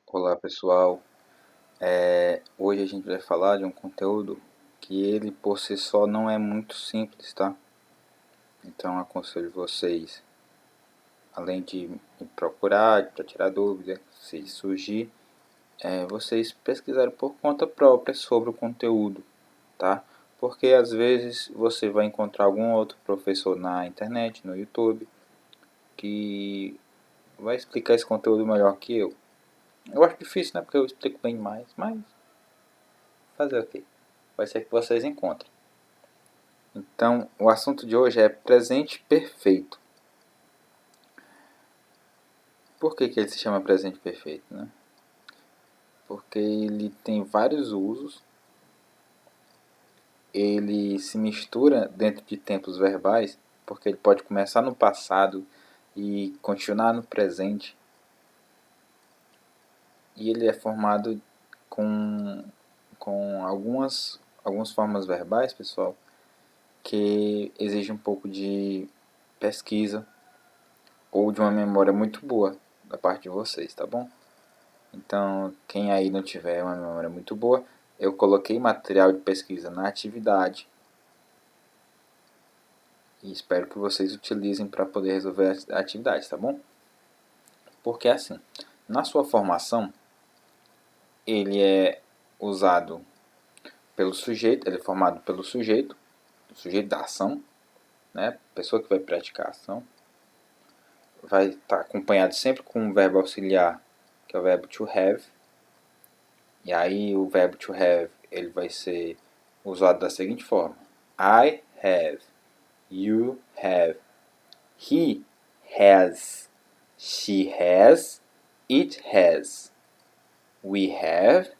Olá pessoal, hoje a gente vai falar de um conteúdo que ele por si só não é muito simples, tá? Então aconselho vocês, além de me procurar para tirar dúvida, se surgir, vocês pesquisarem por conta própria sobre o conteúdo, tá? Porque às vezes você vai encontrar algum outro professor na internet, no YouTube, que vai explicar esse conteúdo melhor que eu. Eu acho difícil, né? Porque eu explico bem mais, mas fazer o quê? Vai ser que vocês encontrem. Então, o assunto de hoje é presente perfeito. Por que ele se chama presente perfeito, né? Porque ele tem vários usos, ele se mistura dentro de tempos verbais, porque ele pode começar no passado e continuar no presente. E ele é formado com algumas formas verbais, pessoal, que exigem um pouco de pesquisa ou de uma memória muito boa da parte de vocês, tá bom? Então, quem aí não tiver uma memória muito boa, eu coloquei material de pesquisa na atividade e espero que vocês utilizem para poder resolver a atividade, tá bom? Porque assim, na sua formação, ele é usado pelo sujeito, ele é formado pelo sujeito, o sujeito da ação, né? A pessoa que vai praticar a ação, vai estar acompanhado sempre com um verbo auxiliar, que é o verbo to have. E aí o verbo to have ele vai ser usado da seguinte forma: I have, you have, he has, she has, it has, we have,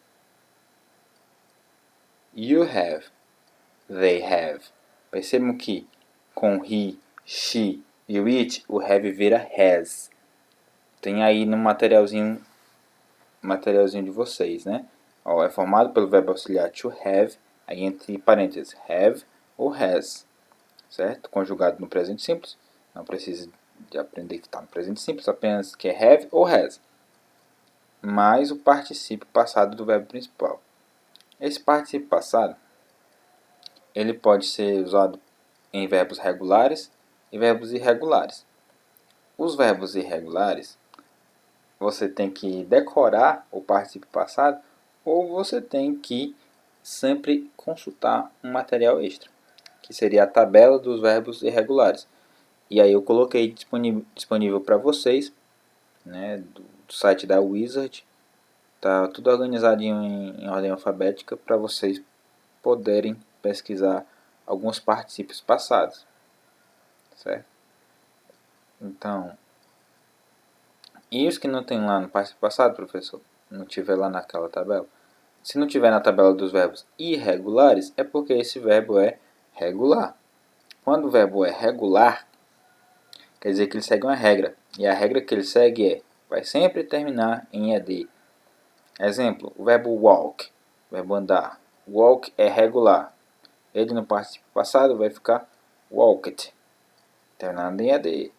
you have, they have. Percebam que com he, she e o it, o have vira has. Tem aí no materialzinho de vocês, né? Ó, é formado pelo verbo auxiliar to have, aí entre parênteses, have ou has, certo? Conjugado no presente simples, não precisa de aprender que está no presente simples, apenas que é have ou has, mais o particípio passado do verbo principal. Esse particípio passado, ele pode ser usado em verbos regulares e verbos irregulares. Os verbos irregulares, você tem que decorar o particípio passado ou você tem que sempre consultar um material extra, que seria a tabela dos verbos irregulares. E aí eu coloquei disponível para vocês, né, do site da Wizard. Tá tudo organizadinho em ordem alfabética para vocês poderem pesquisar alguns particípios passados, certo? Então, e os que não tem lá no particípio passado, professor? Não tiver lá naquela tabela? Se não tiver na tabela dos verbos irregulares, é porque esse verbo é regular. Quando o verbo é regular, quer dizer que ele segue uma regra. E a regra que ele segue vai sempre terminar em ed. Exemplo, o verbo walk, verbo andar. Walk é regular. Ele no particípio passado vai ficar walked, terminando em ed.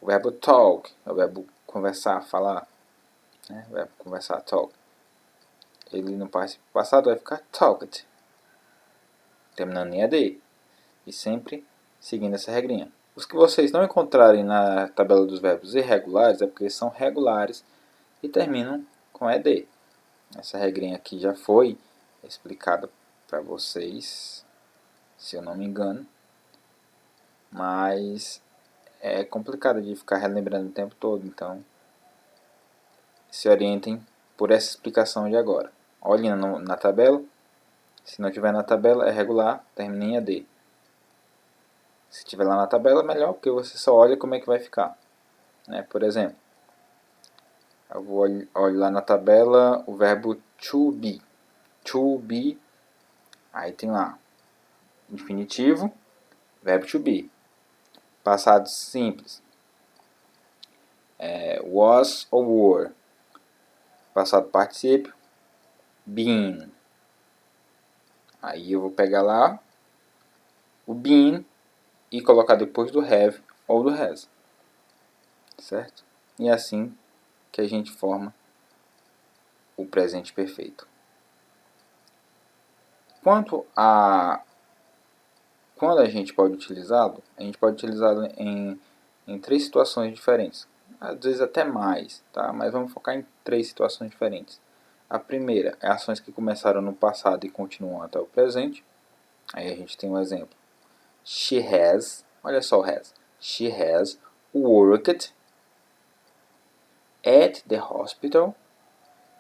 O verbo talk é o verbo conversar, falar. Né? O verbo conversar, talk. Ele no particípio passado vai ficar talked, terminando em ed. E sempre seguindo essa regrinha. Os que vocês não encontrarem na tabela dos verbos irregulares é porque são regulares e terminam com ed. Essa regrinha aqui já foi explicada para vocês, se eu não me engano. Mas é complicado de ficar relembrando o tempo todo, então se orientem por essa explicação de agora. Olhem na tabela. Se não tiver na tabela, é regular, termina em ed. Se tiver lá na tabela, melhor, porque você só olha como é que vai ficar. Né? Por exemplo, eu vou olhar lá na tabela o verbo to be. To be, aí tem lá infinitivo, verbo to be. Passado simples, was ou were. Passado particípio, been. Aí eu vou pegar lá o been e colocar depois do have ou do has. Certo? E é assim que a gente forma o presente perfeito. Quando a gente pode utilizá-lo, a gente pode utilizá-lo em 3 situações diferentes. Às vezes até mais, tá? Mas vamos focar em 3 situações diferentes. A primeira é ações que começaram no passado e continuam até o presente. Aí a gente tem um exemplo. She has, olha só o has. She has worked at the hospital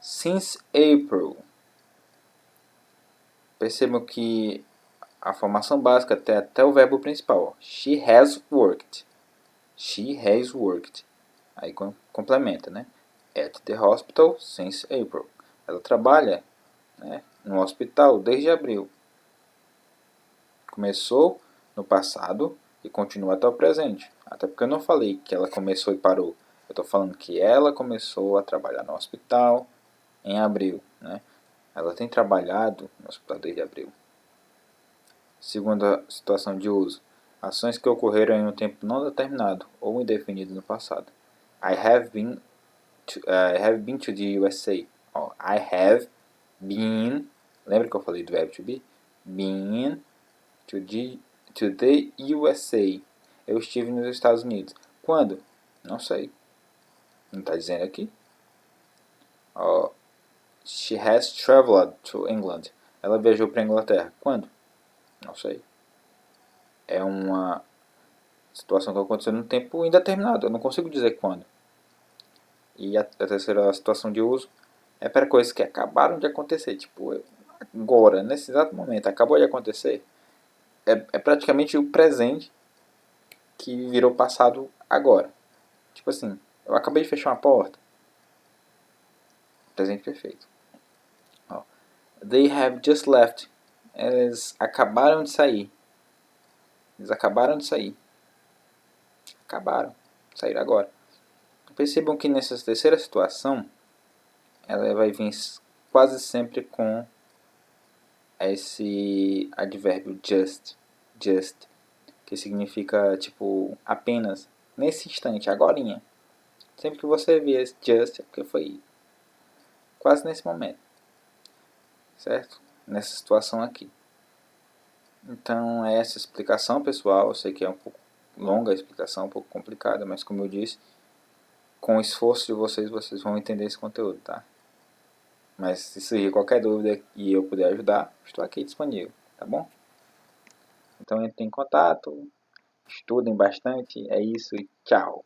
since April. Percebam que a formação básica tem até o verbo principal. Ó. She has worked. She has worked. Aí complementa, né? At the hospital since April. Ela trabalha, né, no hospital desde abril. Começou no passado e continua até o presente. Até porque eu não falei que ela começou e parou. Eu estou falando que ela começou a trabalhar no hospital em abril, né? Ela tem trabalhado no hospital desde abril. Segunda situação de uso. Ações que ocorreram em um tempo não determinado ou indefinido no passado. I have been to the USA. Oh, I have been. Lembra que eu falei do verbo to be? Been to the USA. Eu estive nos Estados Unidos. Quando? Não sei. Não está dizendo aqui. Oh, she has traveled to England. Ela viajou para a Inglaterra. Quando? Não sei. É uma situação que aconteceu num tempo indeterminado. Eu não consigo dizer quando. E a terceira situação de uso é para coisas que acabaram de acontecer. Tipo, agora, nesse exato momento, acabou de acontecer. É praticamente o presente que virou passado agora. Tipo assim, eu acabei de fechar uma porta. Presente perfeito. Ó, they have just left. Eles acabaram de sair. Eles acabaram de sair. Acabaram. Saíram agora. Percebam que nessa terceira situação, ela vai vir quase sempre com esse advérbio just. Just. Que significa, tipo, apenas. Nesse instante, agorinha. Sempre que você vê esse just, é porque foi quase nesse momento. Certo? Nessa situação aqui. Então, é essa explicação, pessoal. Eu sei que é um pouco longa a explicação, um pouco complicada, mas como eu disse, com o esforço de vocês, vocês vão entender esse conteúdo, tá? Mas se surgir qualquer dúvida e eu puder ajudar, estou aqui disponível, tá bom? Então, entrem em contato, estudem bastante, é isso e tchau!